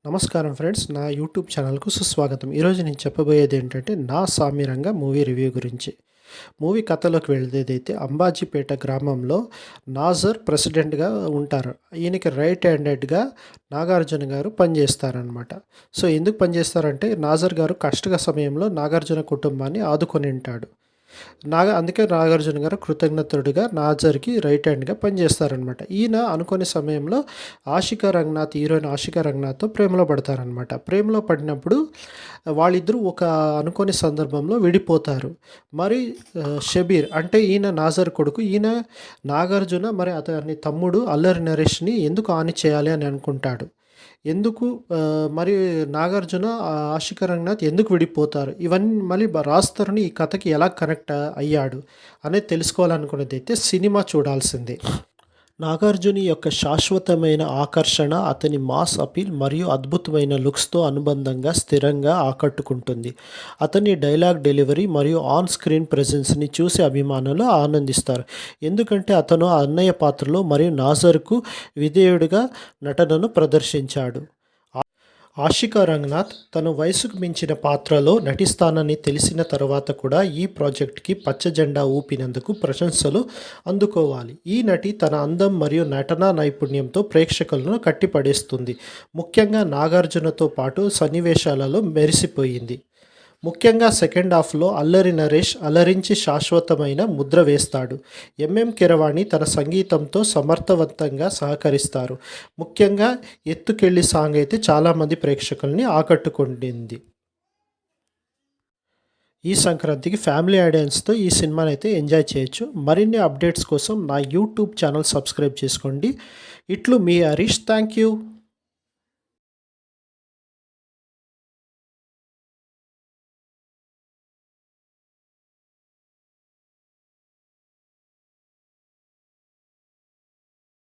నమస్కారం ఫ్రెండ్స్, నా యూట్యూబ్ ఛానల్కు సుస్వాగతం. ఈరోజు నేను చెప్పబోయేది ఏంటంటే నా సామిరంగ మూవీ రివ్యూ గురించి. మూవీ కథలోకి వెళ్ళేదైతే అంబాజీపేట గ్రామంలో నాజర్ ప్రెసిడెంట్గా ఉంటారు. ఈయనకి రైట్ హ్యాండెడ్గా నాగార్జున గారు పనిచేస్తారనమాట. సో ఎందుకు పనిచేస్తారంటే నాజర్ గారు కష్ట సమయంలో నాగార్జున కుటుంబాన్ని ఆదుకొని ఉంటాడు. అందుకే నాగార్జున గారు కృతజ్ఞతుడిగా నాజర్కి రైట్ హ్యాండ్గా పనిచేస్తారనమాట. ఈయన అనుకునే సమయంలో హీరోయిన్ ఆషికా రంగనాథ్తో ప్రేమలో పడతారనమాట. ప్రేమలో పడినప్పుడు వాళ్ళిద్దరూ ఒక అనుకోని సందర్భంలో విడిపోతారు. మరి షబీర్ అంటే ఈయన నాజర్ కొడుకు, ఈయన నాగార్జున మరి అతని తమ్ముడు అల్లరి నరేష్ని ఎందుకు హాని చేయాలి అని అనుకుంటాడు. ఎందుకు మరి నాగార్జున, ఆషికా రంగనాథ్ ఎందుకు విడిపోతారు, ఇవన్నీ మళ్ళీ రాజ్ తరుణ్ ఈ కథకి ఎలా కనెక్ట్ అయ్యాడు అనేది తెలుసుకోవాలనుకున్నదైతే సినిమా చూడాల్సిందే. నాగార్జున యొక్క శాశ్వతమైన ఆకర్షణ అతని మాస్ అపీల్ మరియు అద్భుతమైన లుక్స్తో అనుబంధంగా స్థిరంగా ఆకట్టుకుంటుంది. అతని డైలాగ్ డెలివరీ మరియు ఆన్ స్క్రీన్ ప్రెజెన్స్ని చూసి అభిమానులు ఆనందిస్తారు. ఎందుకంటే అతను అన్నయ్య పాత్రలో మరియు నాజర్కు విధేయుడిగా నటనను ప్రదర్శించాడు. ఆషికా రంగనాథ్ తన వయసుకు మించిన పాత్రలో నటిస్తానని తెలిసిన తర్వాత కూడా ఈ ప్రాజెక్ట్కి పచ్చజెండా ఊపినందుకు ప్రశంసలు అందుకోవాలి. ఈ నటి తన అందం మరియు నటనా నైపుణ్యంతో ప్రేక్షకులను కట్టిపడేస్తుంది. ముఖ్యంగా నాగార్జునతో పాటు సన్నివేశాలలో మెరిసిపోయింది. ముఖ్యంగా సెకండ్ హాఫ్లో అల్లరి నరేష్ అలరించి శాశ్వతమైన ముద్ర వేస్తాడు. ఎంఎం కీరవాణి తన సంగీతంతో సమర్థవంతంగా సహకరిస్తారు. ముఖ్యంగా ఎత్తుకెళ్ళి సాంగ్ అయితే చాలామంది ప్రేక్షకుల్ని ఆకట్టుకుంటుంది. ఈ సంక్రాంతికి ఫ్యామిలీ ఆడియన్స్తో ఈ సినిమాని అయితే ఎంజాయ్ చేయొచ్చు. మరిన్ని అప్డేట్స్ కోసం నా యూట్యూబ్ ఛానల్ సబ్స్క్రైబ్ చేసుకోండి. ఇట్లు మీ హరీష్. Thank you.